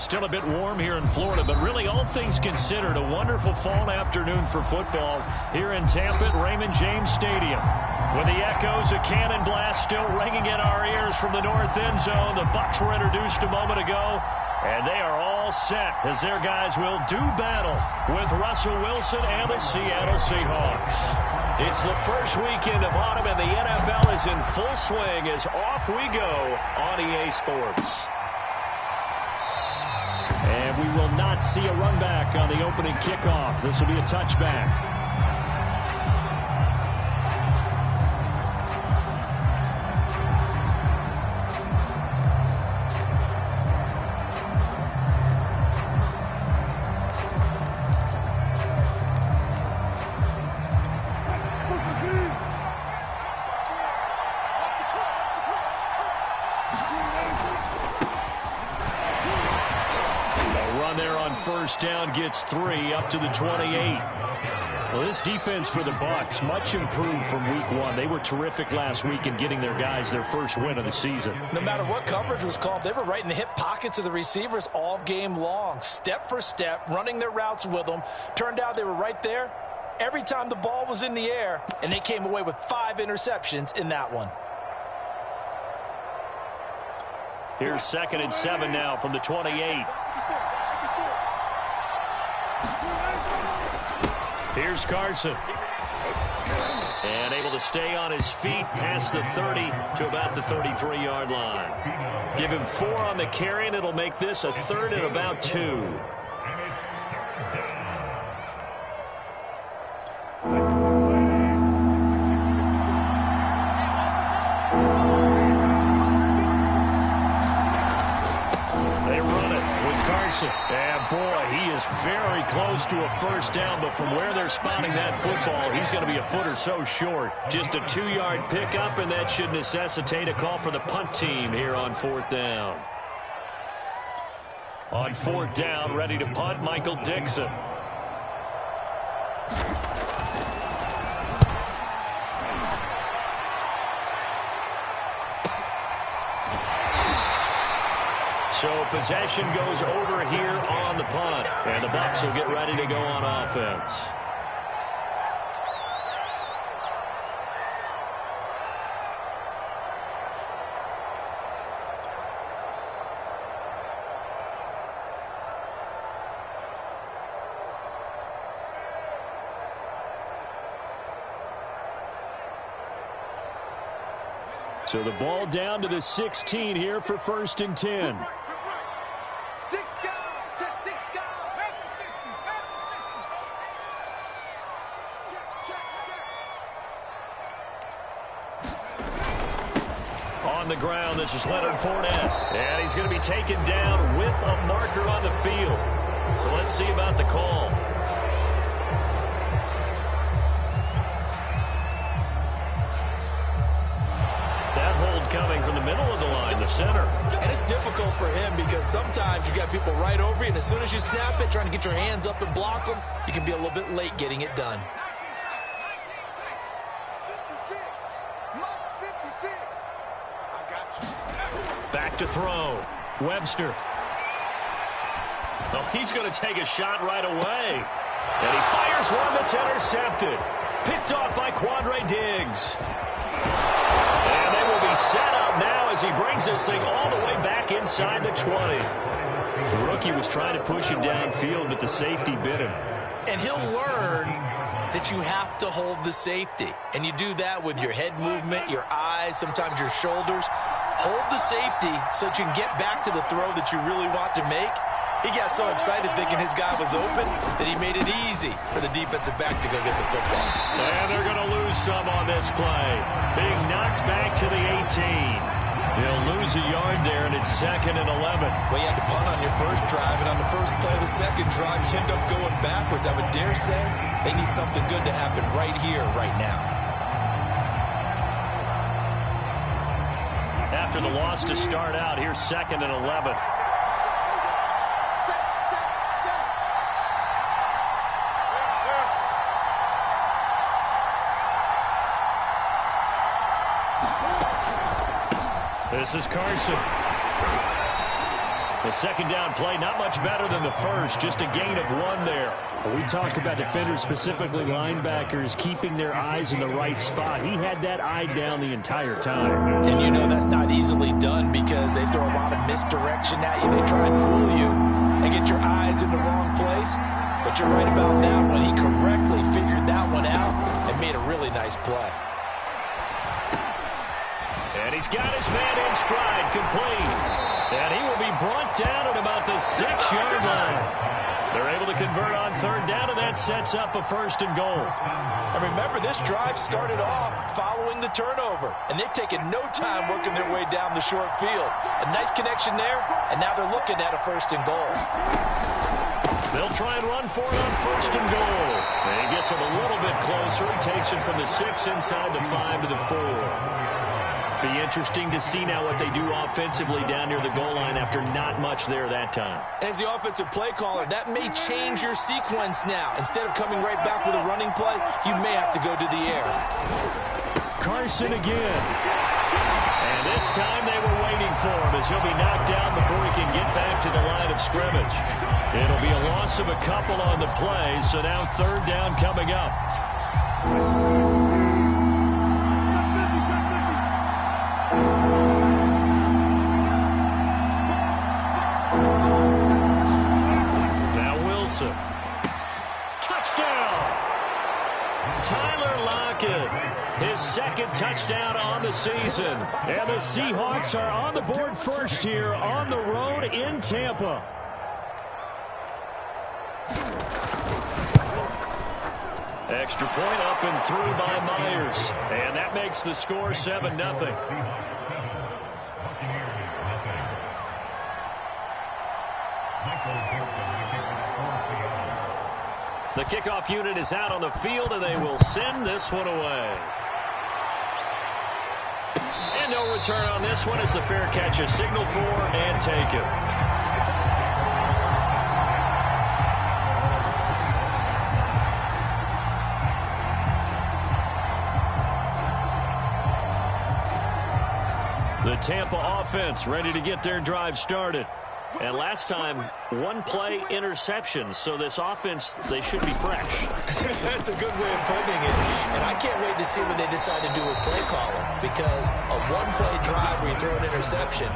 Still a bit warm here in Florida, but really all things considered, a wonderful fall afternoon for football here in Tampa at Raymond James Stadium. With the echoes of cannon blast still ringing in our ears from the north end zone, the Bucs were introduced a moment ago, and they are all set as their guys will do battle with Russell Wilson and the Seattle Seahawks. It's the first weekend of autumn, and the NFL is in full swing as off we go on EA Sports. And we will not see a run back on the opening kickoff. This will be a touchback. First down gets 3 up to the 28. Well, this defense for the Bucs much improved from week 1. They were terrific last week in getting their guys their first win of the season. No matter what coverage was called, they were right in the hip pockets of the receivers all game long, step for step, running their routes with them. Turned out they were right there every time the ball was in the air, and they came away with 5 interceptions in that one. Here's 2nd and 7 now from the 28. Here's Carson. And able to stay on his feet past the 30 to about the 33-yard line. Give him 4 on the carry, and it'll make this a 3rd and about 2. And boy, he is very close to a first down, but from where they're spotting that football, he's going to be a foot or so short. Just a 2-yard pickup, and that should necessitate a call for the punt team here on 4th down. On 4th down, ready to punt, Michael Dixon. So possession goes over here on the punt. And the Bucs will get ready to go on offense. So the ball down to the 16 here for 1st and 10. On the ground, this is Leonard Fournette. And he's going to be taken down with a marker on the field. So let's see about the call. That hold coming from the middle of the line, the center. And it's difficult for him because sometimes you got people right over you, and as soon as you snap it, trying to get your hands up and block them, you can be a little bit late getting it done. Back to throw. Webster. Oh, he's going to take a shot right away. And he fires one that's intercepted. Picked off by Quandre Diggs. And they will be set up now as he brings this thing all the way back inside the 20. The rookie was trying to push him downfield, but the safety bit him. And he'll learn that you have to hold the safety. And you do that with your head movement, your eyes, sometimes your shoulders. Hold the safety so that you can get back to the throw that you really want to make. He got so excited thinking his guy was open that he made it easy for the defensive back to go get the football. And they're going to lose some on this play. Being knocked back to the 18. They'll lose a yard there, and it's 2nd and 11. Well, you had to punt on your first drive, and on the first play of the second drive, you end up going backwards. I would dare say they need something good to happen right here, right now. After the loss to start out, here's 2nd and 11. This is Carson. The second down play, not much better than the first, just a gain of 1 there. We talk about defenders, specifically linebackers, keeping their eyes in the right spot. He had that eye down the entire time. And you know that's not easily done because they throw a lot of misdirection at you. They try and fool you and get your eyes in the wrong place. But you're right about that one. He correctly figured that one out and made a really nice play. And he's got his man in stride, complete. And he will be brought down at about the 6-yard line. They're able to convert on third down, and that sets up a 1st and goal. And remember, this drive started off following the turnover, and they've taken no time working their way down the short field. A nice connection there, and now they're looking at a 1st and goal. They'll try and run for it on 1st and goal. And he gets it a little bit closer. He takes it from the 6 inside the 5 to the 4. Be interesting to see now what they do offensively down near the goal line after not much there that time. As the offensive play caller, that may change your sequence now. Instead of coming right back with a running play, you may have to go to the air. Carson again. And this time they were waiting for him as he'll be knocked down before he can get back to the line of scrimmage. It'll be a loss of a couple on the play, so now third down coming up. Touchdown! Tyler Lockett, his 2nd touchdown on the season. And the Seahawks are on the board first here on the road in Tampa. Extra point up and through by Myers. And that makes the score 7-0. The kickoff unit is out on the field, and they will send this one away. And no return on this one as the fair catch is signaled for and taken. The Tampa offense ready to get their drive started. And last time, 1-play interception. So this offense, they should be fresh. That's a good way of putting it. And I can't wait to see what they decide to do with play calling. Because a 1-play drive where you throw an interception,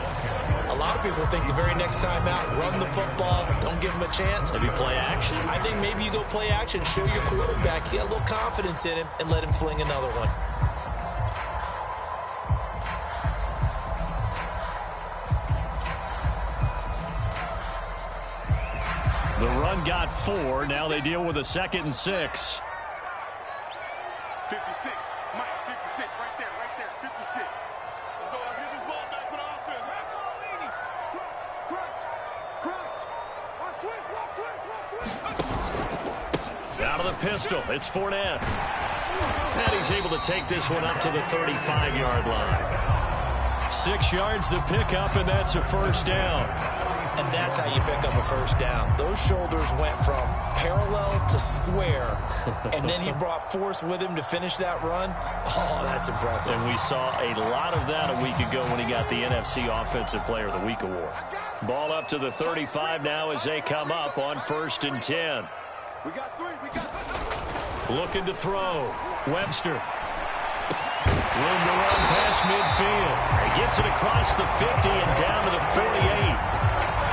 a lot of people think the very next time out, run the football, don't give him a chance. Maybe play action. I think maybe you go play action, show your quarterback, you got a little confidence in him, and let him fling another one. The run got 4. Now they deal with a 2nd and 6. 56. Mike, 56. Right there. 56. Let's go. Let's get this ball back for the offense. Back ball, lady. Crunch. Watch twist. Out of the pistol. It's Fournette. And he's able to take this one up to the 35-yard line. 6 yards the pickup, and that's a 1st down. And that's how you pick up a 1st down. Those shoulders went from parallel to square, and then he brought force with him to finish that run. Oh, that's impressive. And we saw a lot of that a week ago when he got the NFC Offensive Player of the Week award. Ball up to the 35 now as they come up on 1st and 10. We got 3. Looking to throw. Webster. Room to run past midfield. He gets it across the 50 and down to the 48.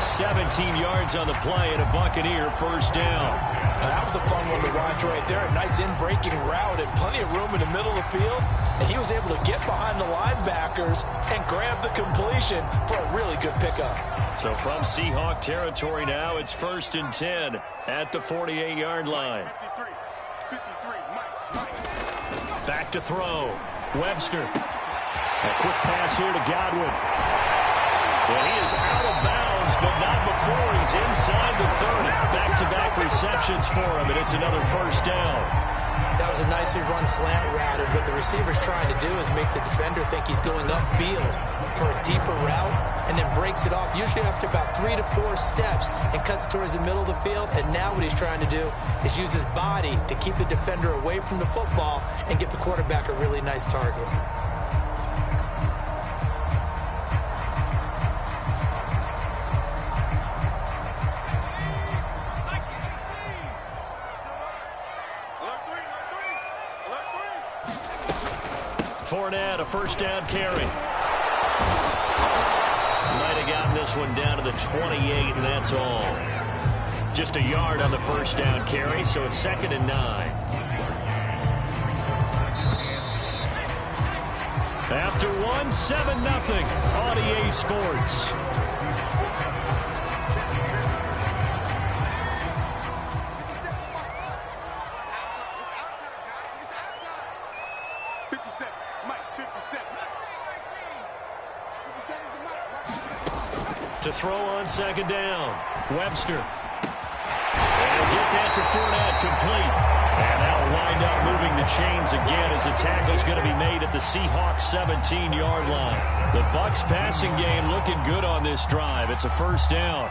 17 yards on the play and a Buccaneer 1st down. That was a fun one to watch right there. A nice in-breaking route and plenty of room in the middle of the field. And he was able to get behind the linebackers and grab the completion for a really good pickup. So from Seahawk territory now, it's 1st and 10 at the 48-yard line. 53. Mike. Back to throw. Webster. A quick pass here to Godwin. Well, he is out of bounds, but not before he's inside the 30. Back-to-back receptions for him, and it's another 1st down. That was a nicely run slant route, and what the receiver's trying to do is make the defender think he's going upfield for a deeper route, and then breaks it off, usually after about 3 to 4 steps, and cuts towards the middle of the field. And now what he's trying to do is use his body to keep the defender away from the football and give the quarterback a really nice target. Fournette, a first down carry. Might have gotten this one down to the 28, and that's all. Just a yard on the first down carry, so it's 2nd and 9. After 1, 7-0 on EA Sports. To throw on 2nd down, Webster. And he'll get that to Fournette, complete. And that'll wind up moving the chains again as the tackle's going to be made at the Seahawks 17-yard line. The Bucs passing game looking good on this drive. It's a first down.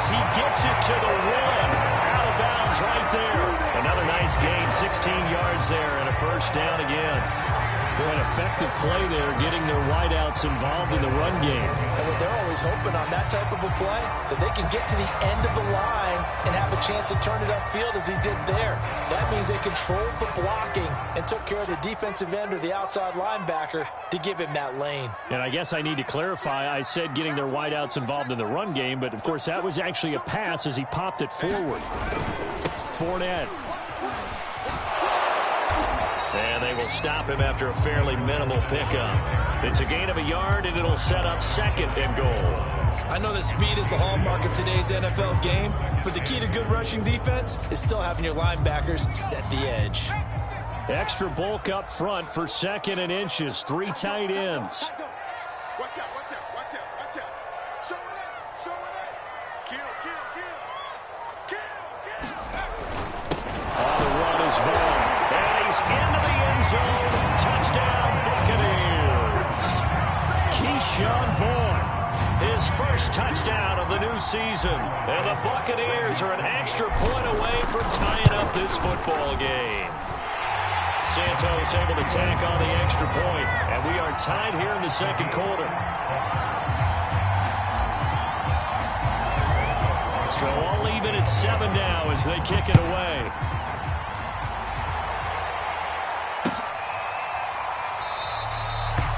He gets it to the 1. Out of bounds right there. Another nice gain, 16 yards there, and a first down again. Boy, an effective play there, getting their wideouts involved in the run game. And what they're always hoping on that type of a play, that they can get to the end of the line and have a chance to turn it upfield as he did there. That means they controlled the blocking and took care of the defensive end or the outside linebacker to give him that lane. And I guess I need to clarify, I said getting their wideouts involved in the run game, but of course that was actually a pass as he popped it forward. Fournette. And they will stop him after a fairly minimal pickup. It's a gain of a yard, and it'll set up 2nd and goal. I know that speed is the hallmark of today's NFL game, but the key to good rushing defense is still having your linebackers set the edge. Extra bulk up front for 2nd and inches. 3 tight ends. Watch out, watch out, watch out, watch out. Show it up, show it up. Kill, kill, kill. Kill, kill. On the run is Vaughn. And he's into the end zone. Touchdown, Buccaneers. Keyshawn Vaughn, his first touchdown of the new season. And the Buccaneers are an extra point away from tying up this football game. Santos able to tack on the extra point, and we are tied here in the 2nd quarter. So all even at 7 now as they kick it away.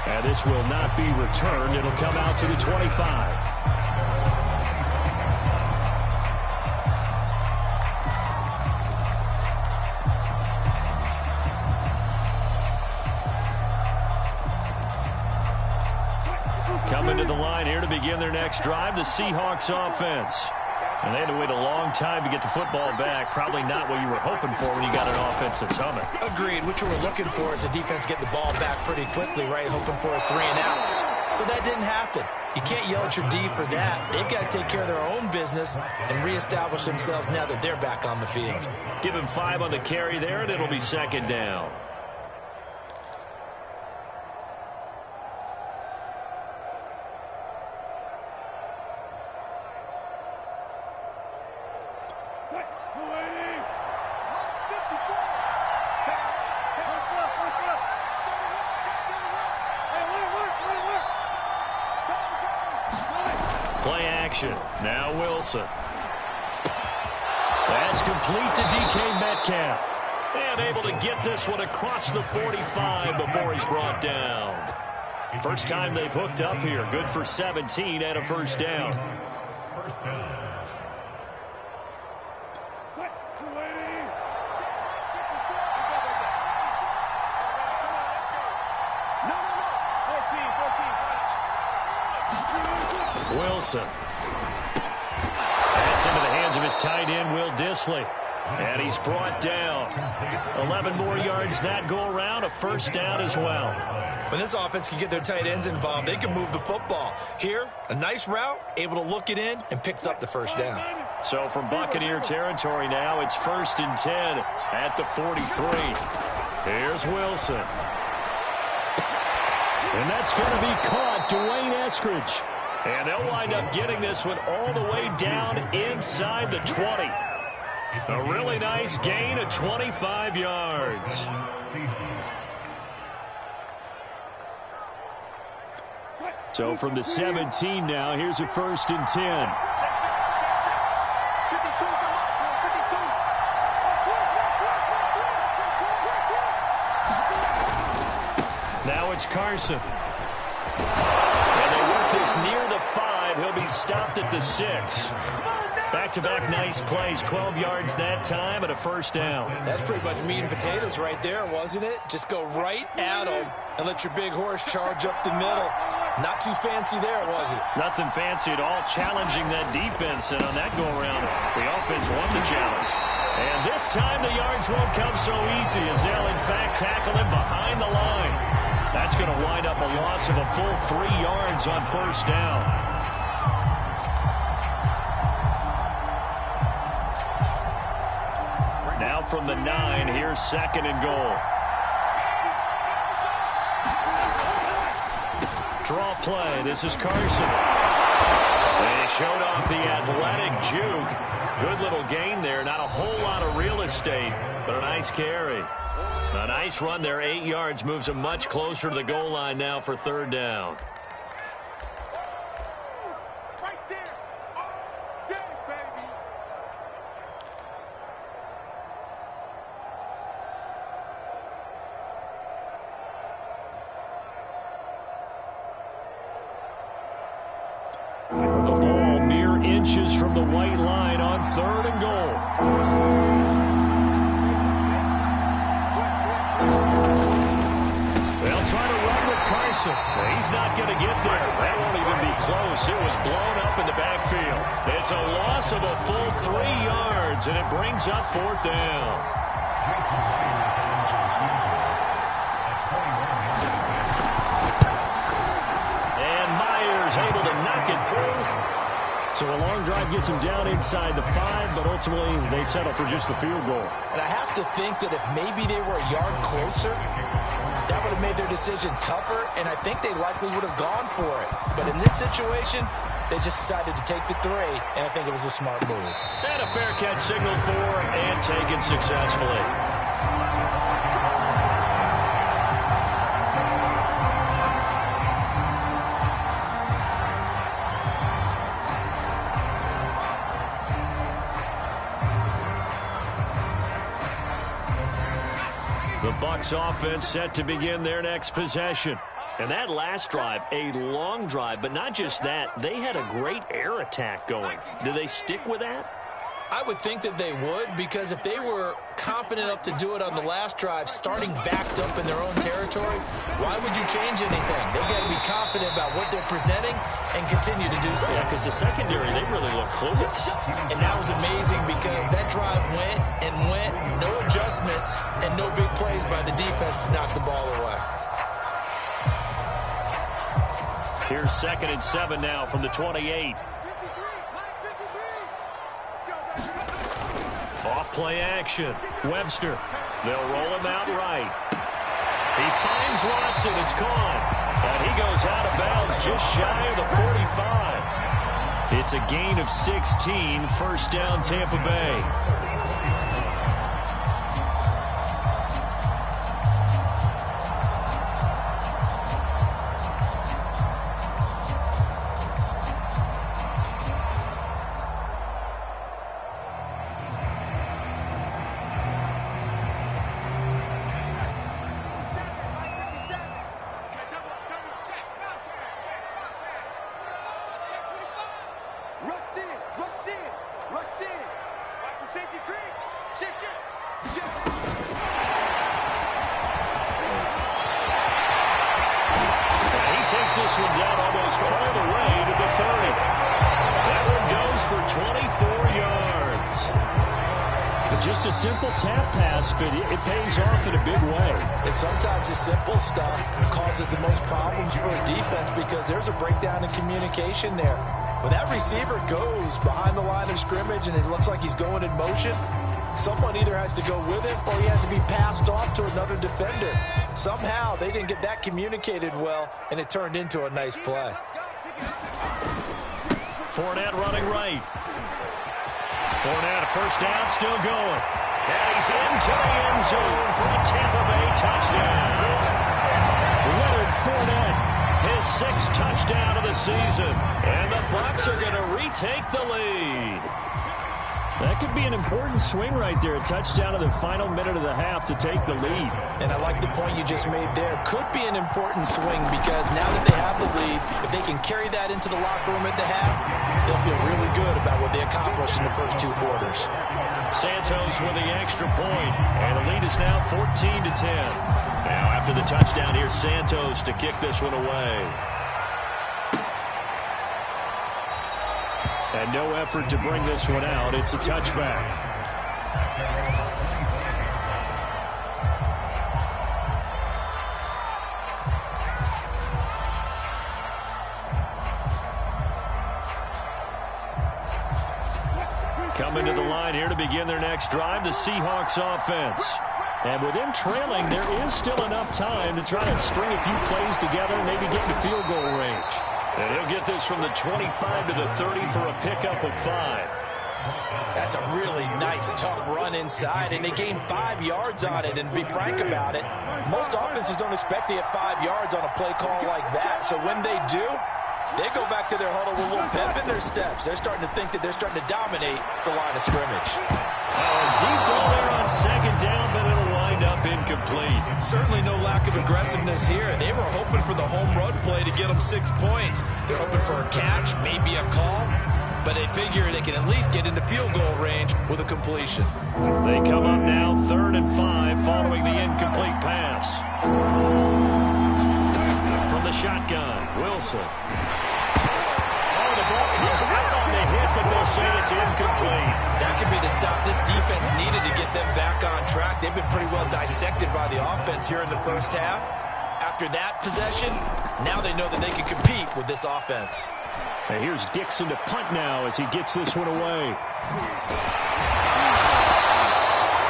And this will not be returned. It'll come out to the 25. Coming to the line here to begin their next drive, the Seahawks offense. And they had to wait a long time to get the football back. Probably not what you were hoping for when you got an offense that's humming. Agreed. What you were looking for is the defense get the ball back pretty quickly, right? Hoping for a 3 and out. So that didn't happen. You can't yell at your D for that. They've got to take care of their own business and reestablish themselves now that they're back on the field. Give him 5 on the carry there, and it'll be 2nd down. Play action. Now Wilson. That's complete to DK Metcalf. And able to get this one across the 45 before he's brought down. First time they've hooked up here. Good for 17 and a first down. Wilson. That's into the hands of his tight end, Will Dissly. And he's brought down. 11 more yards that go around, a first down as well. When this offense can get their tight ends involved, they can move the football. Here, a nice route, able to look it in, and picks up the first down. So from Buccaneer territory now, it's 1st and 10 at the 43. Here's Wilson. And that's going to be caught, Dwayne Eskridge. And they'll wind up getting this one all the way down inside the 20. A really nice gain of 25 yards. So from the 17 now, here's a 1st and 10. Now it's Carson. And they work this near the 5. He'll be stopped at the 6. Back-to-back nice plays, 12 yards that time and a 1st down. That's pretty much meat and potatoes right there, wasn't it? Just go right at them and let your big horse charge up the middle. Not too fancy there, was it? Nothing fancy at all, challenging that defense. And on that go-around, the offense won the challenge. And this time the yards won't come so easy as they'll, in fact, tackle him behind the line. That's going to wind up a loss of a full 3 yards on 1st down. Now from the 9, here's 2nd and goal. Draw play. This is Carson. They showed off the athletic juke. Good little gain there. Not a whole lot of real estate, but a nice carry. A nice run there. 8 yards moves them much closer to the goal line now for 3rd down. Right there. All day, baby. The ball mere inches from the white line on 3rd and goal. They'll try to run with Carson. He's not going to get there. That won't even be close. It was blown up in the backfield. It's a loss of a full 3 yards, and it brings up 4th down. And Myers able to knock it through. So a long drive gets him down inside the 5, but ultimately they settle for just the field goal. And I have to think that if maybe they were a yard closer, that would have made their decision tougher, and I think they likely would have gone for it. But in this situation, they just decided to take the 3, and I think it was a smart move. And a fair catch signaled for and taken successfully. The Bucs offense set to begin their next possession. And that last drive, a long drive, but not just that. They had a great air attack going. Do they stick with that? I would think that they would, because if they were confident enough to do it on the last drive, starting backed up in their own territory, why would you change anything? They got to be confident about what they're presenting and continue to do so. Yeah, because the secondary, they really look clueless. And that was amazing because that drive went, no adjustments, and no big plays by the defense to knock the ball away. Here's 2nd and 7 now from the 28. Off play action. Webster. They'll roll him out right. He finds Watson. It's caught. And he goes out of bounds just shy of the 45. It's a gain of 16. 1st down, Tampa Bay. This one down almost all the way to the 30. That one goes for 24 yards. But just a simple tap pass, but it pays off in a big way. And sometimes the simple stuff causes the most problems for a defense because there's a breakdown in communication there. When that receiver goes behind the line of scrimmage and it looks like he's going in motion, someone either has to go with him or he has to be passed off to another defender. Somehow they didn't get that communicated well, and it turned into a nice play. Fournette running right. Fournette, first down, still going. And he's into the end zone for a Tampa Bay touchdown. Leonard Fournette, his 6th touchdown of the season. And the Bucs are going to retake the lead. That could be an important swing right there. A touchdown in the final minute of the half to take the lead. And I like the point you just made there. Could be an important swing because now that they have the lead, if they can carry that into the locker room at the half, they'll feel really good about what they accomplished in the first 2 quarters. Santos with the extra point, and the lead is now 14-10. Now after the touchdown, here's Santos to kick this one away. And no effort to bring this one out. It's a touchback. Coming to the line here to begin their next drive, the Seahawks offense. And with them trailing, there is still enough time to try to string a few plays together and maybe get in field goal range. And he'll get this from the 25 to the 30 for a pickup of 5. That's a really nice, tough run inside, and they gained 5 yards on it. And to be frank about it, most offenses don't expect to get 5 yards on a play call like that. So when they do, they go back to their huddle with a little pep in their steps. They're starting to think that they're starting to dominate the line of scrimmage. Deep ball there on 2nd down, but it'll wind up incomplete. Certainly no lack of aggressiveness here. They were hoping for the home run play to get them 6 points. They're hoping for a catch, maybe a call, but they figure they can at least get into field goal range with a completion. They come up now 3rd and 5 following the incomplete pass. From the shotgun, Wilson. Oh, the ball comes out on the hit, but they'll say it's incomplete. That could be the stop this defense needed to get them back on track. They've been pretty well dissected by the offense here in the first half. After that possession, now they know that they can compete with this offense. And here's Dixon to punt now as he gets this one away.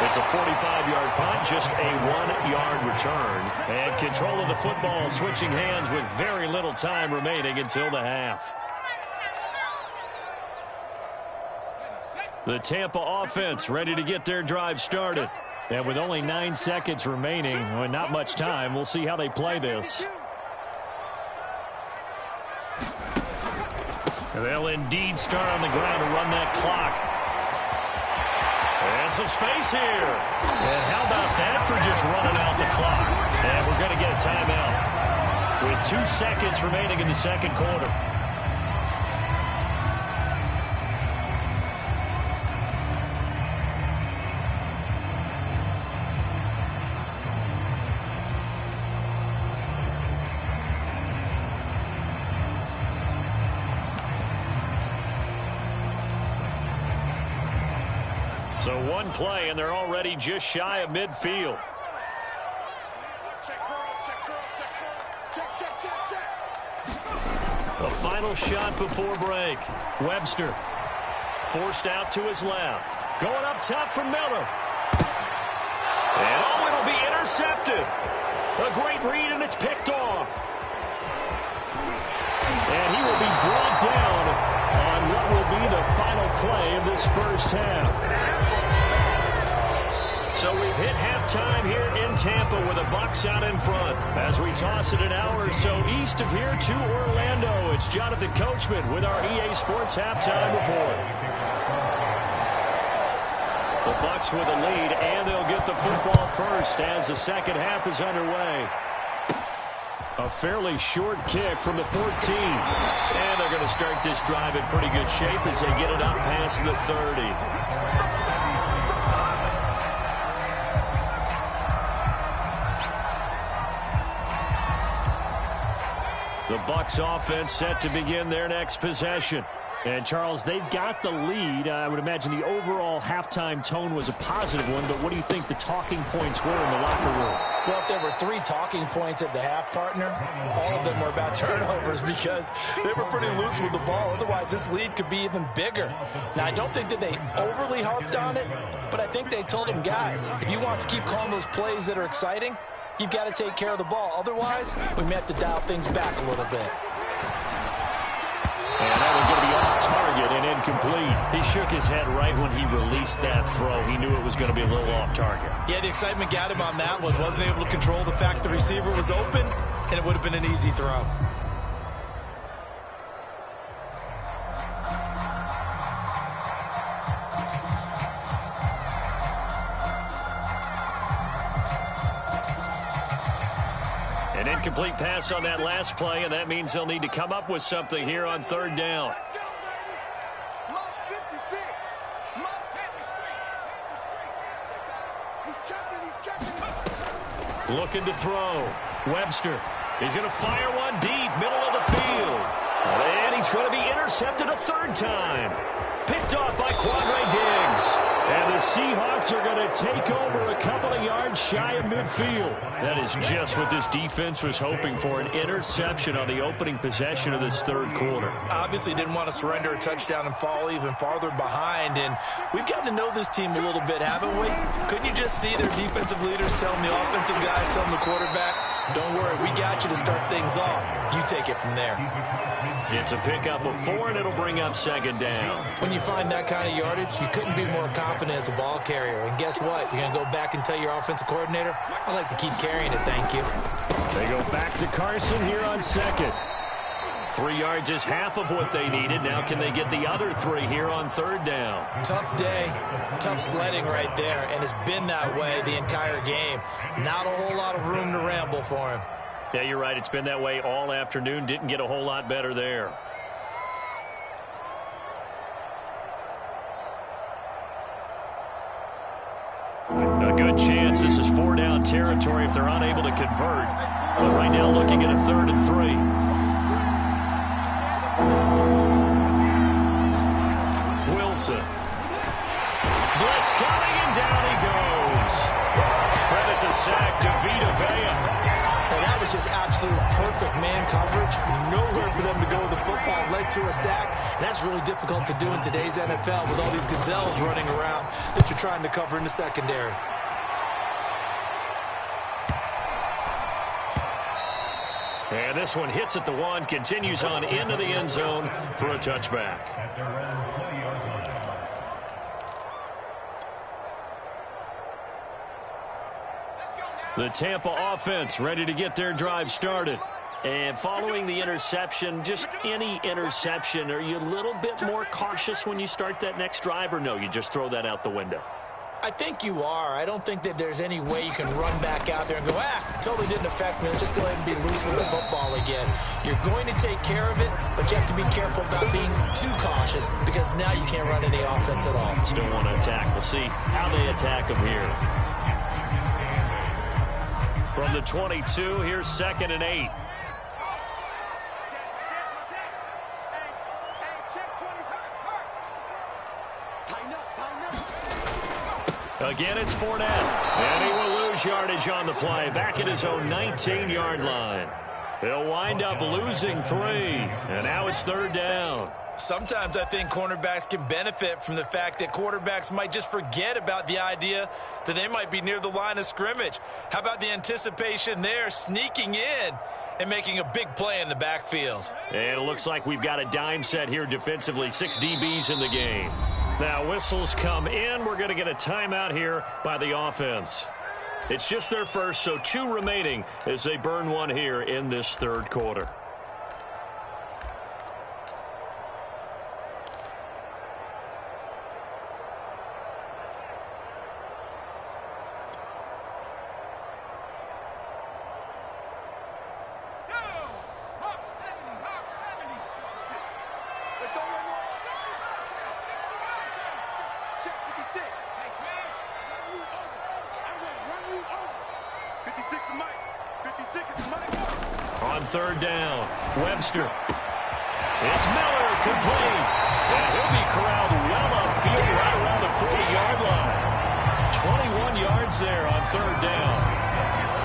It's a 45-yard punt, just a 1-yard return. And control of the football switching hands with very little time remaining until the half. The Tampa offense ready to get their drive started. And with only 9 seconds remaining, well, not much time, we'll see how they play this. And they'll indeed start on the ground to run that clock. And some space here. And how about that for just running out the clock? And we're going to get a timeout with 2 seconds remaining in the second quarter. So 1 play, and they're already just shy of midfield. Check girls, check girls, check girls. Check, check, check, check. A final shot before break. Webster forced out to his left. Going up top for Miller. And oh, it'll be intercepted. A great read, and it's picked off. And he will be brought down on what will be the final play of this first half. So we've hit halftime here in Tampa with the Bucs out in front. As we toss it an hour or so east of here to Orlando, it's Jonathan Coachman with our EA Sports Halftime Report. The Bucs with a lead, and they'll get the football first as the second half is underway. A fairly short kick from the 14. And they're going to start this drive in pretty good shape as they get it up past the 30. The Bucs offense set to begin their next possession. And, Charles, they've got the lead. I would imagine the overall halftime tone was a positive one, but what do you think the talking points were in the locker room? Well, if there were 3 talking points at the half, partner, all of them were about turnovers because they were pretty loose with the ball. Otherwise, this lead could be even bigger. Now, I don't think that they overly harped on it, but I think they told them, guys, if you want to keep calling those plays that are exciting, you've got to take care of the ball. Otherwise, we may have to dial things back a little bit. And that was going to be off target and incomplete. He shook his head right when he released that throw. He knew it was going to be a little off target. Yeah, the excitement got him on that one. Wasn't able to control the fact the receiver was open, and it would have been an easy throw. An incomplete pass on that last play, and that means they'll need to come up with something here on third down. Let's go, baby. Lock 56. He's checking. Looking to throw. Webster. He's going to fire one deep, middle of the field. And he's going to be intercepted a third time. Picked off by Quandre Diggs. And the Seahawks are going to take over a couple of yards shy of midfield. That is just what this defense was hoping for, an interception on the opening possession of this third quarter. Obviously didn't want to surrender a touchdown and fall even farther behind. And we've gotten to know this team a little bit, haven't we? Couldn't you just see their defensive leaders telling the offensive guys, telling the quarterback, don't worry, we got you to start things off. You take it from there. It's a pickup of 4, and it'll bring up second down. When you find that kind of yardage, you couldn't be more confident as a ball carrier. And guess what? You're going to go back and tell your offensive coordinator, I'd like to keep carrying it, thank you. They go back to Carson here on second. 3 yards is half of what they needed. Now can they get the other 3 here on third down? Tough day, tough sledding right there, and it's been that way the entire game. Not a whole lot of room to ramble for him. Yeah, you're right. It's been that way all afternoon. Didn't get a whole lot better there. A good chance this is 4-down territory if they're unable to convert. But right now looking at a 3rd and 3. Wilson. Blitz coming, and down he goes. Credit the sack to Vita Vea. And that was just absolute perfect man coverage. Nowhere for them to go with the football. Led to a sack. And that's really difficult to do in today's NFL with all these gazelles running around that you're trying to cover in the secondary. And this one hits at the 1, continues on into the end zone for a touchback. The Tampa offense ready to get their drive started. And following the interception, just any interception, are you a little bit more cautious when you start that next drive, or no, you just throw that out the window? I think you are. I don't think that there's any way you can run back out there and go, totally didn't affect me. Let's just go ahead and be loose with the football again. You're going to take care of it, but you have to be careful about being too cautious because now you can't run any offense at all. Still want to attack. We'll see how they attack them here. From the 22, here's 2nd and 8. Again, it's Fournette. And he will lose yardage on the play. Back at his own 19-yard line. They'll wind up losing 3. And now it's 3rd down. Sometimes I think cornerbacks can benefit from the fact that quarterbacks might just forget about the idea that they might be near the line of scrimmage. How about the anticipation there, sneaking in and making a big play in the backfield? And it looks like we've got a dime set here defensively. 6 DBs in the game. Now whistles come in. We're going to get a timeout here by the offense. It's just their first, so 2 remaining as they burn 1 here in this 3rd quarter. Mike. 56 is Mike. On 3rd down, Webster. It's Miller, complete. And he'll be corralled well upfield right around the 40-yard line. 21 yards there on third down.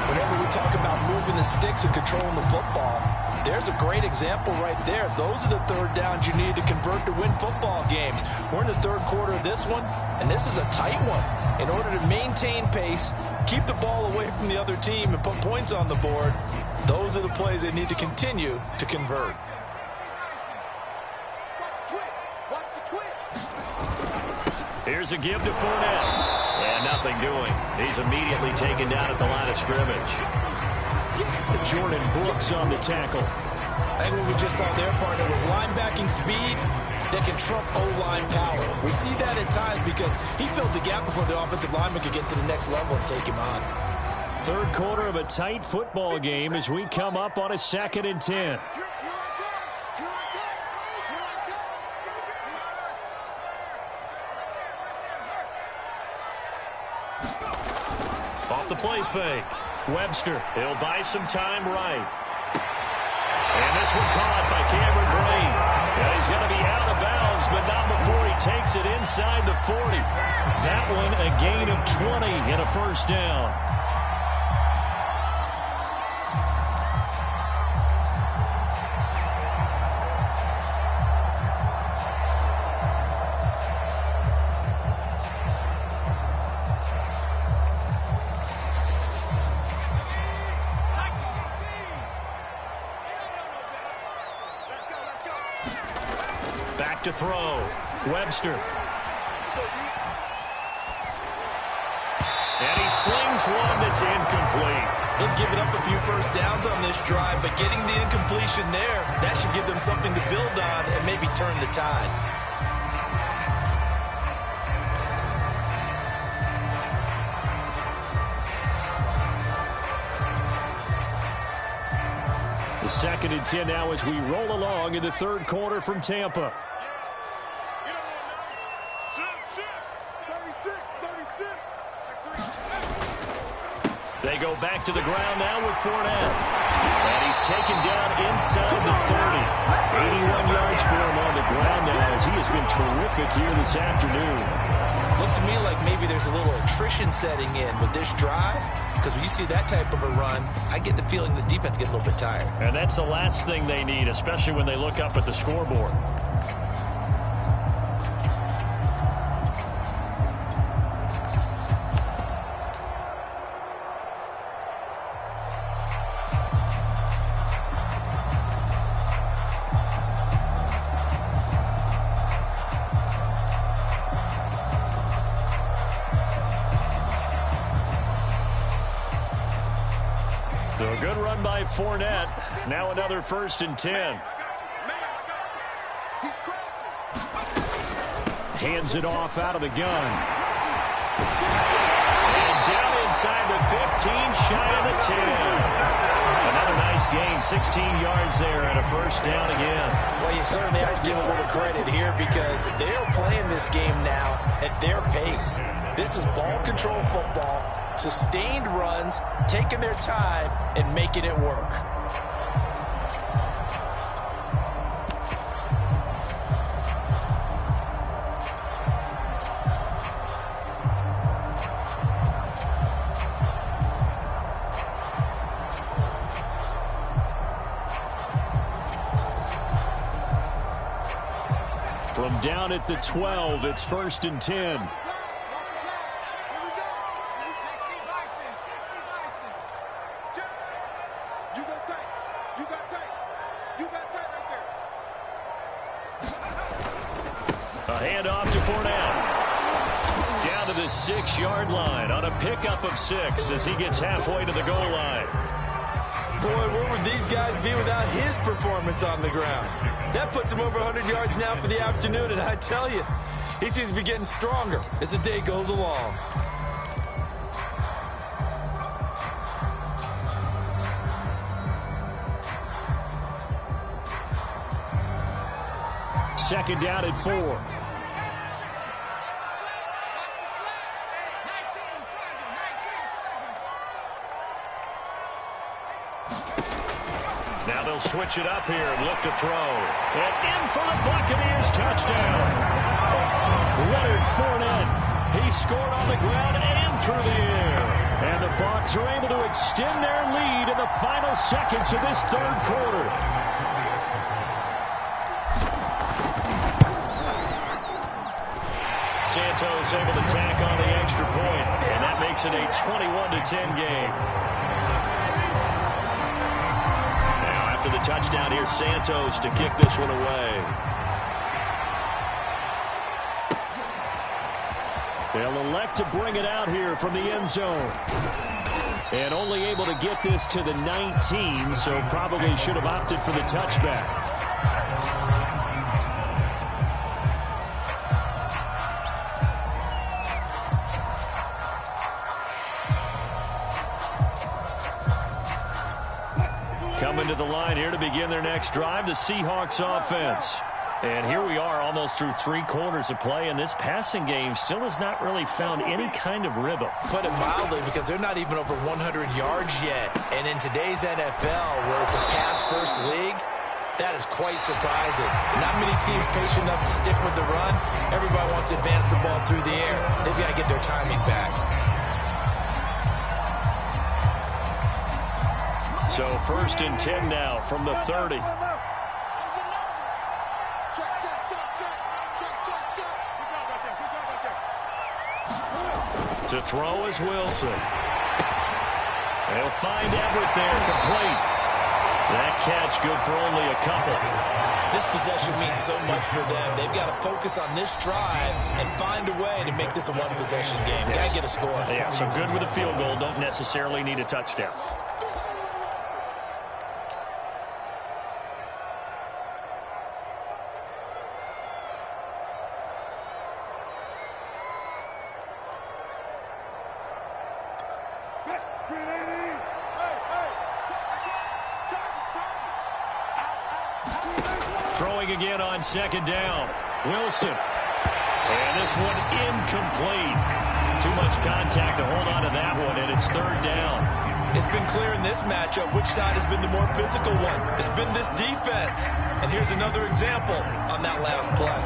Whenever we talk about moving the sticks and controlling the football, there's a great example right there. Those are the third downs you need to convert to win football games. We're in the third quarter of this one, and this is a tight one. In order to maintain pace, keep the ball away from the other team, and put points on the board, those are the plays they need to continue to convert. Here's a give to Fournette. And nothing doing. He's immediately taken down at the line of scrimmage. Jordan Brooks on the tackle. I think what we just saw there, partner, was linebacking speed that can trump O-line power. We see that at times because he filled the gap before the offensive lineman could get to the next level and take him on. Third quarter of a tight football game as we come up on a 2nd and 10. Off the play fake. Webster, he'll buy some time right. And this one caught by Cameron Brate. Yeah, he's going to be out of bounds, but not before he takes it inside the 40. That one a gain of 20 and a first down. To throw. Webster. And he slings one that's incomplete. They've given up a few first downs on this drive, but getting the incompletion there, that should give them something to build on and maybe turn the tide. The 2nd and 10 now as we roll along in the third quarter from Tampa. They go back to the ground now with Fournette. And he's taken down inside the 30. 81 yards for him on the ground now as he has been terrific here this afternoon. Looks to me like maybe there's a little attrition setting in with this drive, because when you see that type of a run, I get the feeling the defense gets a little bit tired. And that's the last thing they need, especially when they look up at the scoreboard. So a good run by Fournette. Now another 1st and 10. Hands it off out of the gun. And down inside the 15, shy of the 10. Another nice gain, 16 yards there and a first down again. Well, you certainly have to give a little credit here because they're playing this game now at their pace. This is ball control football, sustained runs, taking their time, and making it work. From down at the 12, it's 1st and 10. A handoff to Fournette. Down to the 6-yard line on a pickup of 6 as he gets halfway to the goal line. Boy, where would these guys be without his performance on the ground? That puts him over 100 yards now for the afternoon, and I tell you, he seems to be getting stronger as the day goes along. Second down at 4. Now Now they'll switch it up here and look to throw. And in for the Buccaneers touchdown. Leonard Fournette. He scored on the ground and through the air. And the Bucs are able to extend their lead in the final seconds of this third quarter. Santos able to tack on the extra point, and that makes it a 21-10 game. Now after the touchdown, here's Santos to kick this one away. They'll elect to bring it out here from the end zone. And only able to get this to the 19, so probably should have opted for the touchback. Coming to the line here to begin their next drive, the Seahawks offense. And here we are almost through 3 quarters of play, and this passing game still has not really found any kind of rhythm. Put it mildly, because they're not even over 100 yards yet. And in today's NFL, where it's a pass-first league, that is quite surprising. Not many teams patient enough to stick with the run. Everybody wants to advance the ball through the air. They've got to get their timing back. So 1st and 10 now from the 30. To throw is Wilson. They'll find Everett there, complete. That catch good for only a couple. This possession means so much for them. They've got to focus on this drive and find a way to make this a one-possession game. Got to get a score. Yeah, so good with a field goal. Don't necessarily need a touchdown. Throwing again on 2nd down. Wilson. And this one incomplete. Too much contact to hold on to that one, and it's 3rd down. It's been clear in this matchup which side has been the more physical one. It's been this defense. And here's another example on that last play.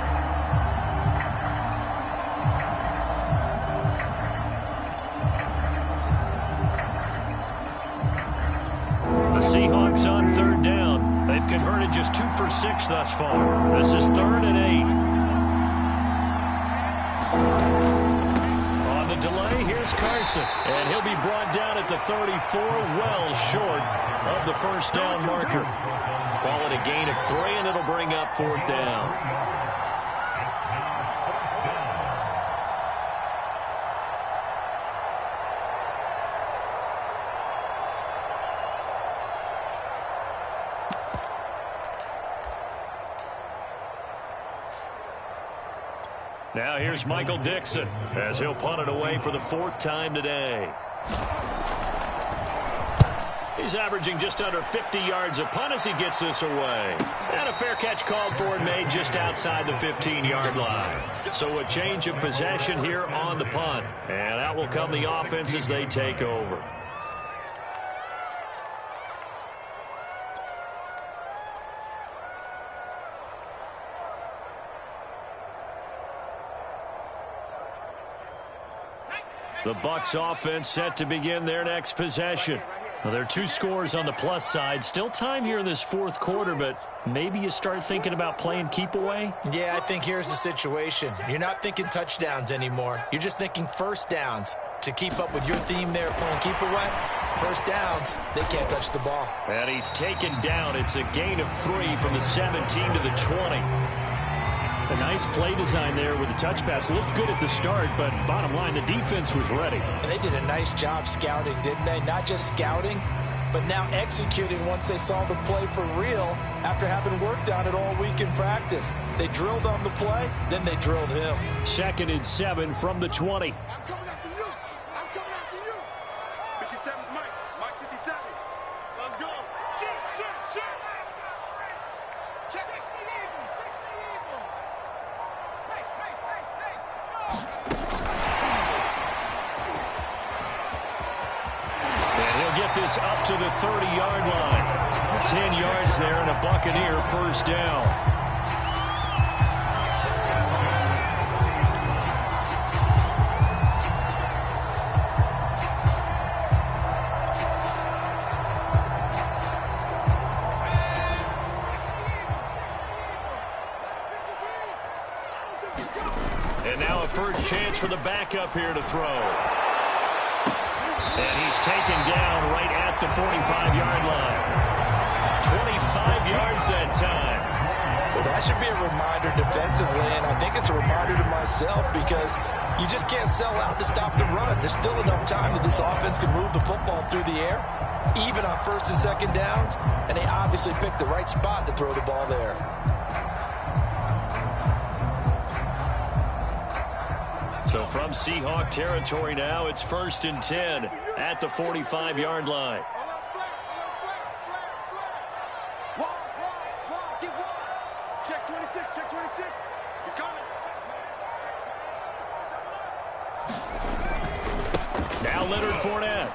The Seahawks on 3rd down. They've converted just 2 for 6 thus far. This is 3rd and 8. On the delay, here's Carson. And he'll be brought down at the 34, well short of the 1st down marker. Call it a gain of 3, and it'll bring up 4th down. Now here's Michael Dixon as he'll punt it away for the 4th time today. He's averaging just under 50 yards a punt as he gets this away. And a fair catch called for and made just outside the 15-yard line. So a change of possession here on the punt. And out will come the offense as they take over. The Bucs offense set to begin their next possession. Well, there are 2 scores on the plus side. Still time here in this 4th quarter, but maybe you start thinking about playing keep away? Yeah, I think here's the situation. You're not thinking touchdowns anymore. You're just thinking 1st downs. To keep up with your theme there, playing keep away, 1st downs, they can't touch the ball. And he's taken down. It's a gain of 3 from the 17 to the 20. A nice play design there with the touch pass. Looked good at the start, but bottom line, the defense was ready. And they did a nice job scouting, didn't they? Not just scouting, but now executing once they saw the play for real after having worked on it all week in practice. They drilled on the play, then they drilled him. 2nd and 7 from the 20. I'm coming after you. I'm coming after you. 57, Mike 57. Let's go. Shoot. Check. 60 Eagle. Pace. Let's go. And he'll get this up to the 30-yard line. 10 yards there and a Buccaneer first down. And now a first chance for the backup here to throw. And he's taken down right at the 45-yard line. 25 yards that time. Well, that should be a reminder defensively, and I think it's a reminder to myself because you just can't sell out to stop the run. There's still enough time that this offense can move the football through the air, even on first and second downs, and they obviously picked the right spot to throw the ball there. So from Seahawk territory now, it's 1st and 10 at the 45-yard line. Check 26, check 26. He's coming. Now Leonard Fournette.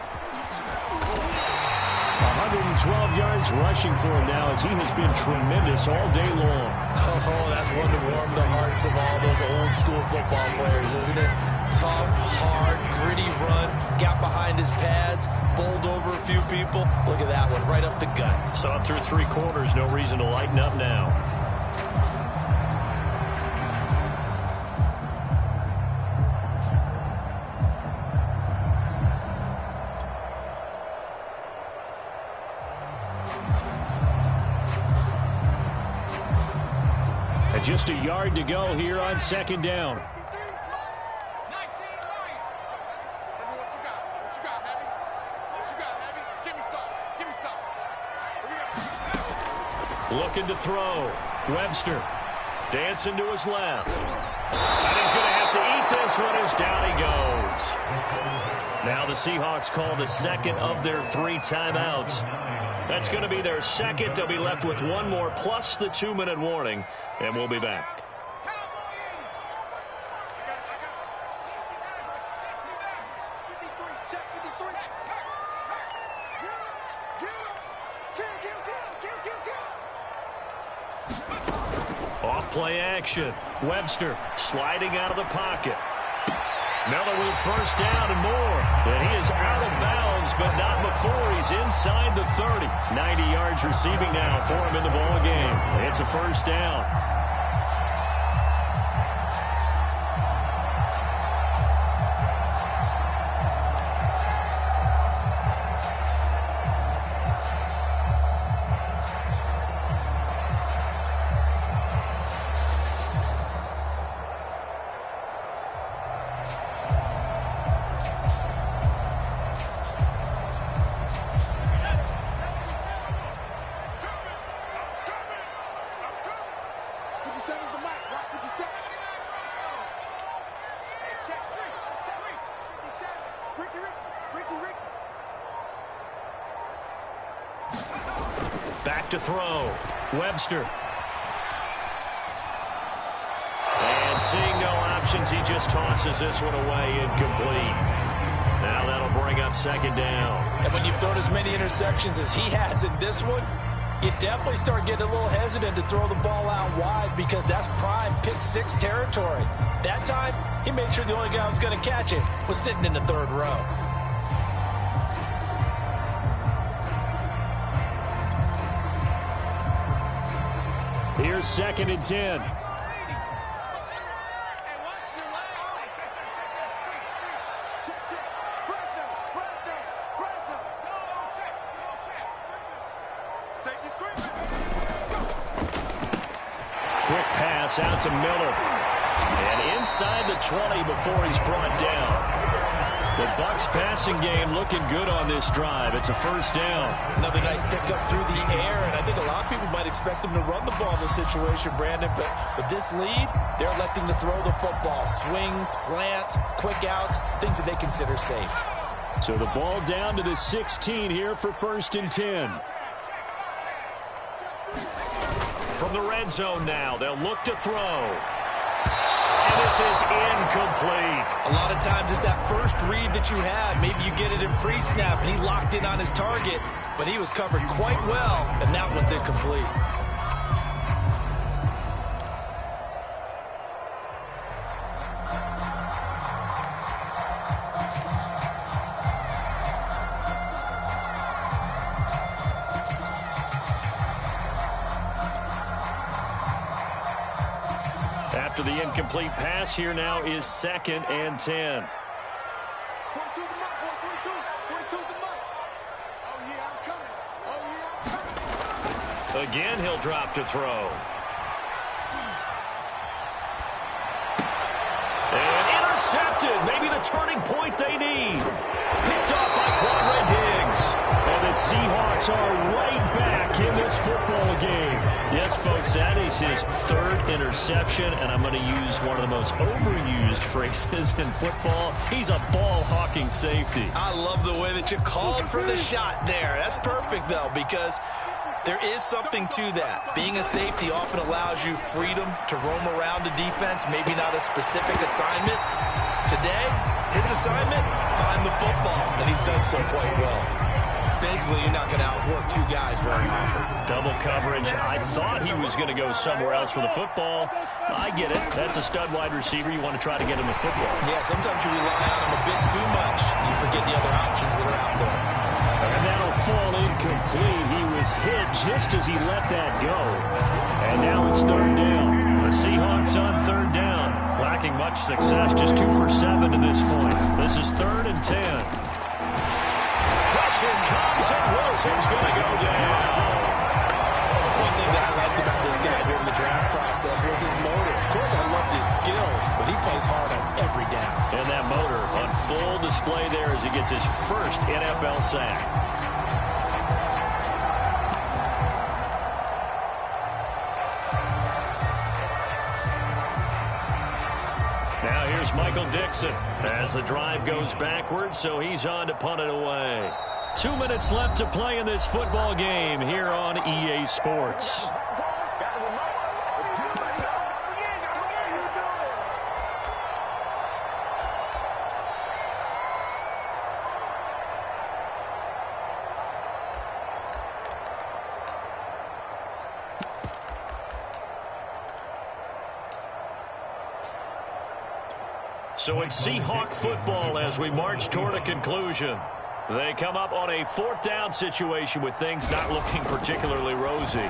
112 yards rushing for him now as he has been tremendous all day long. Oh, that's one to warm the hearts of all those old school football players, isn't it? Tough, hard, gritty run, got behind his pads, bowled over a few people. Look at that one, right up the gut. Saw it through 3 quarters, no reason to lighten up now. Just a yard to go here on 2nd down. Looking to throw. Webster dancing to his left. And he's going to have to eat this one as down he goes. Now the Seahawks call the second of their 3 timeouts. That's going to be their second. They'll be left with 1 more plus the 2-minute warning, and we'll be back. Off-play action. Webster sliding out of the pocket. Miller with first down and more. And he is out of bounds, but not before he's inside the 30. 90 yards receiving now for him in the ball game. It's a first down. Back to throw. Webster. And seeing no options, he just tosses this one away, incomplete. Now that'll bring up 2nd down. And when you've thrown as many interceptions as he has in this one, you definitely start getting a little hesitant to throw the ball out wide because that's prime pick-6 territory. That time, he made sure the only guy who was going to catch it was sitting in the 3rd row. Here's 2nd and 10. Quick pass out to Miller. And inside the 20 before he's brought down. The Bucs passing game looking good on this drive. It's a first down. Another nice pickup through the air, and I think a lot of people might expect them to run the ball in this situation, Brandon, but with this lead, they're electing to throw the football. Swings, slants, quick outs, things that they consider safe. So the ball down to the 16 here for 1st and 10. From the red zone now, they'll look to throw. And this is incomplete. A A lot of times it's that first read that you have. Maybe you get it in pre-snap, and he locked in on his target, but he was covered quite well, and that one's incomplete. After the incomplete pass, here now is 2nd and 10. Again, he'll drop to throw. And intercepted. Maybe the turning point they need. Picked off by Quadre Diggs. And the Seahawks are right back in this football game. Yes, folks, that is his 3rd interception, and I'm going to use one of the most overused phrases in football. He's a ball-hawking safety. I love the way that you called for the shot there. That's perfect, though, because there is something to that. Being a safety often allows you freedom to roam around the defense, maybe not a specific assignment. Today, his assignment, find the football, and he's done so quite well. Basically, you're not going to outwork 2 guys very often. Double coverage. I thought he was going to go somewhere else for the football. I get it. That's a stud wide receiver. You want to try to get him the football. Yeah, sometimes you rely on him a bit too much. You forget the other options that are out there. And that'll fall incomplete. He was hit just as he let that go. And now it's 3rd down. The Seahawks on 3rd down. Lacking much success. Just 2 for 7 to this point. This is 3rd and 10. Pressure comes, and Wilson's going to go down. One thing that I liked about this guy during the draft process was his motor. Of course, I loved his skills, but he plays hard on every down. And that motor on full display there as he gets his first NFL sack. Now here's Michael Dixon as the drive goes backwards, so he's on to punt it away. 2 minutes left to play in this football game here on EA Sports. So it's Seahawk football as we march toward a conclusion. They come up on a 4th down situation with things not looking particularly rosy.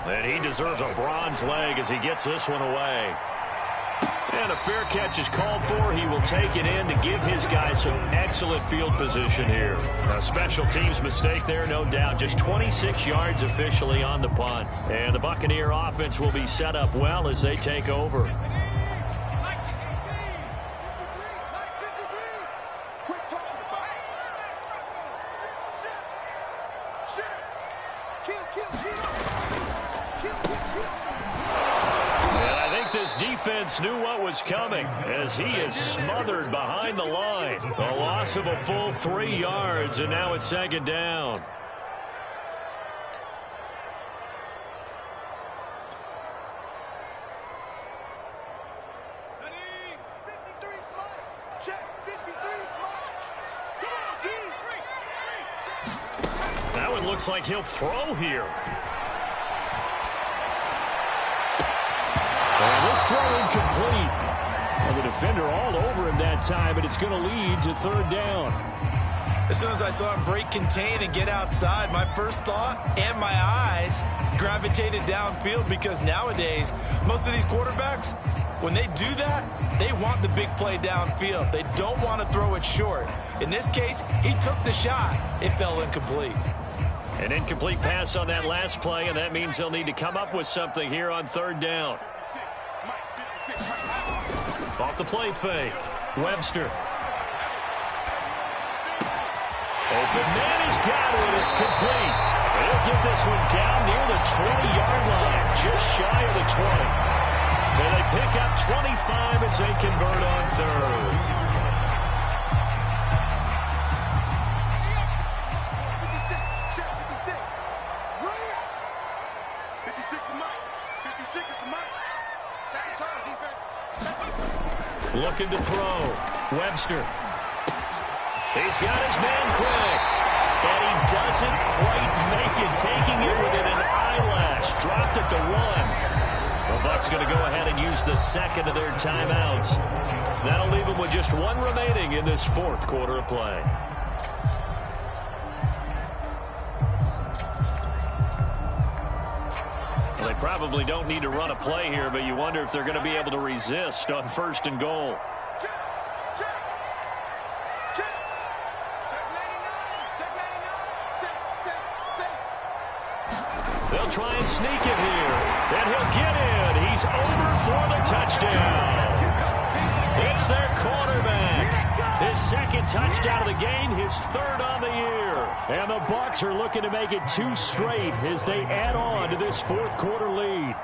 And he deserves a bronze leg as he gets this one away. And a fair catch is called for. He will take it in to give his guys some excellent field position here. A special teams mistake there, no doubt. Just 26 yards officially on the punt. And the Buccaneer offense will be set up well as they take over. Defense knew what was coming as he is smothered behind the line. A loss of a full 3 yards, and now it's 2nd down. That one looks like he'll throw here. And this throw incomplete. And the defender all over him that time, and it's going to lead to 3rd down. As soon as I saw him break contain and get outside, my first thought and my eyes gravitated downfield, because nowadays, most of these quarterbacks, when they do that, they want the big play downfield. They don't want to throw it short. In this case, he took the shot. It fell incomplete. An incomplete pass on that last play, and that means they'll need to come up with something here on 3rd down. Off the play fake. Webster. Open man has got it. It's complete. They'll get this one down near the 20-yard line, just shy of the 20. And they pick up 25 as they convert on 3rd. Looking to throw. Webster. He's got his man quick. And he doesn't quite make it, taking it within an eyelash. Dropped at the 1. The Bucs going to go ahead and use the second of their timeouts. That'll leave them with just one remaining in this fourth quarter of play. Well, they probably don't need to run a play here, but you wonder if they're going to be able to resist on 1st and goal. They'll try and sneak it here. And he'll get in. He's over for the touchdown. It's their quarterback. His second touchdown of the game, his 3rd on the year. And the Bucs are looking to make it 2 straight as they add on to this fourth quarter lead.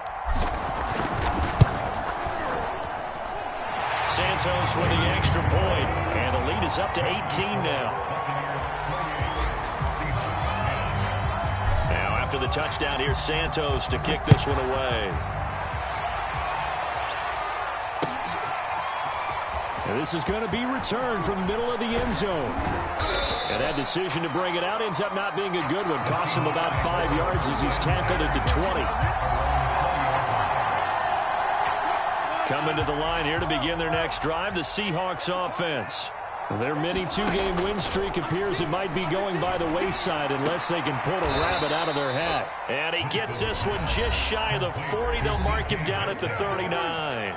Santos with the extra point. And the lead is up to 18 now. After the touchdown, here's Santos to kick this one away. And this is going to be returned from the middle of the end zone. And that decision to bring it out ends up not being a good one. Costs him about 5 yards as he's tackled at the 20. Coming to the line here to begin their next drive, the Seahawks offense. Their mini 2-game win streak appears it might be going by the wayside unless they can pull a rabbit out of their hat. And he gets this one just shy of the 40. They'll mark him down at the 39.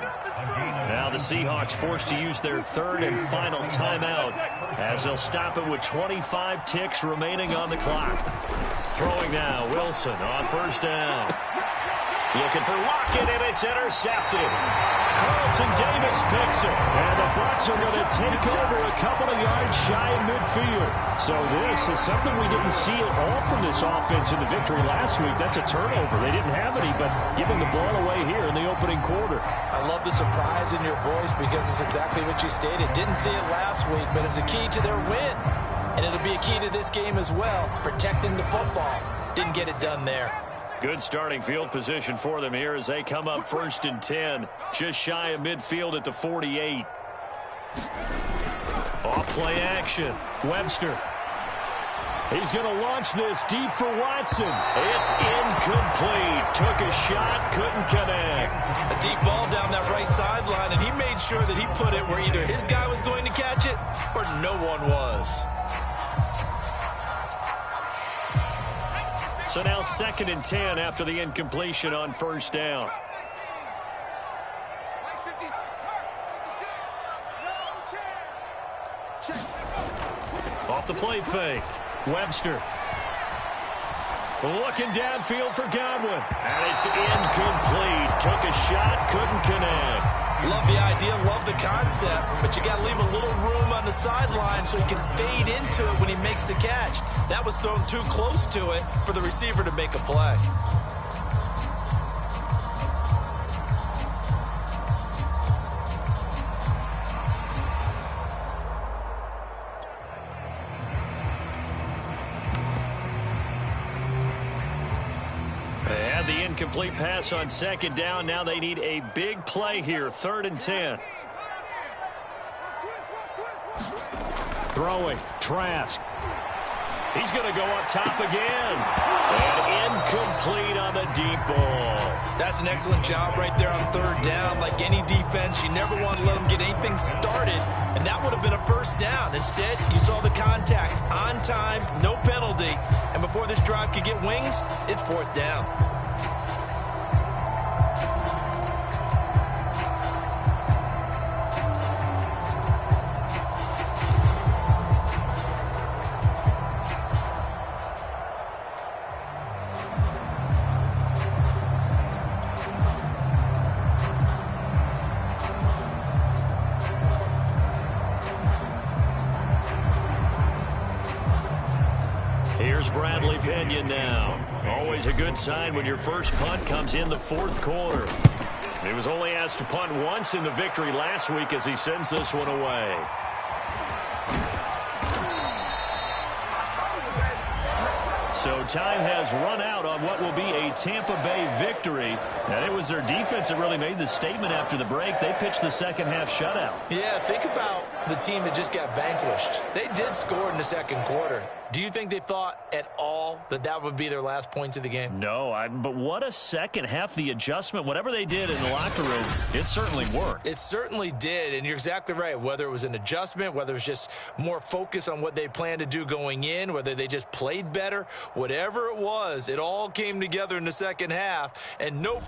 Now the Seahawks forced to use their 3rd and final timeout as they'll stop it with 25 ticks remaining on the clock. Throwing now, Wilson on 1st down. Looking for Lockett, and it's intercepted. Carlton Davis picks it. And the Bucs are going to take over a couple of yards shy of midfield. So this is something we didn't see at all from this offense in the victory last week. That's a turnover. They didn't have any, but giving the ball away here in the opening quarter. I love the surprise in your voice because it's exactly what you stated. Didn't see it last week, but it's a key to their win. And it'll be a key to this game as well, protecting the football. Didn't get it done there. Good starting field position for them here as they come up 1st and 10. Just shy of midfield at the 48. Off play action. Webster. He's going to launch this deep for Watson. It's incomplete. Took a shot, couldn't connect. A deep ball down that right sideline, and he made sure that he put it where either his guy was going to catch it or no one was. So now 2nd and 10 after the incompletion on 1st down. Off the play fake. Webster. Looking downfield for Godwin. And it's incomplete. Took a shot, couldn't connect. Love the idea, love the concept, but you got to leave a little room on the sideline so he can fade into it when he makes the catch. That was thrown too close to it for the receiver to make a play. They had the incomplete pass on 2nd down. Now they need a big play here. 3rd and 10. Throwing. Trask. He's going to go up top again. And incomplete on the deep ball. That's an excellent job right there on 3rd down. Like any defense, you never want to let them get anything started. And that would have been a 1st down. Instead, you saw the contact on time, no penalty. And before this drive could get wings, it's 4th down. Bradley Pena now. Always a good sign when your first punt comes in the 4th quarter. He was only asked to punt once in the victory last week as he sends this one away. So time has run out on what will be a Tampa Bay victory. And it was their defense that really made the statement after the break. They pitched the second half shutout. Yeah, think about the team that just got vanquished. They did score in the second quarter. Do you think they thought at all that that would be their last points of the game? No, but what a second half. The adjustment, whatever they did in the locker room, it certainly worked. It certainly did, and you're exactly right. Whether it was an adjustment, whether it was just more focus on what they planned to do going in, whether they just played better, whatever it was, it all came together in the second half. And nope,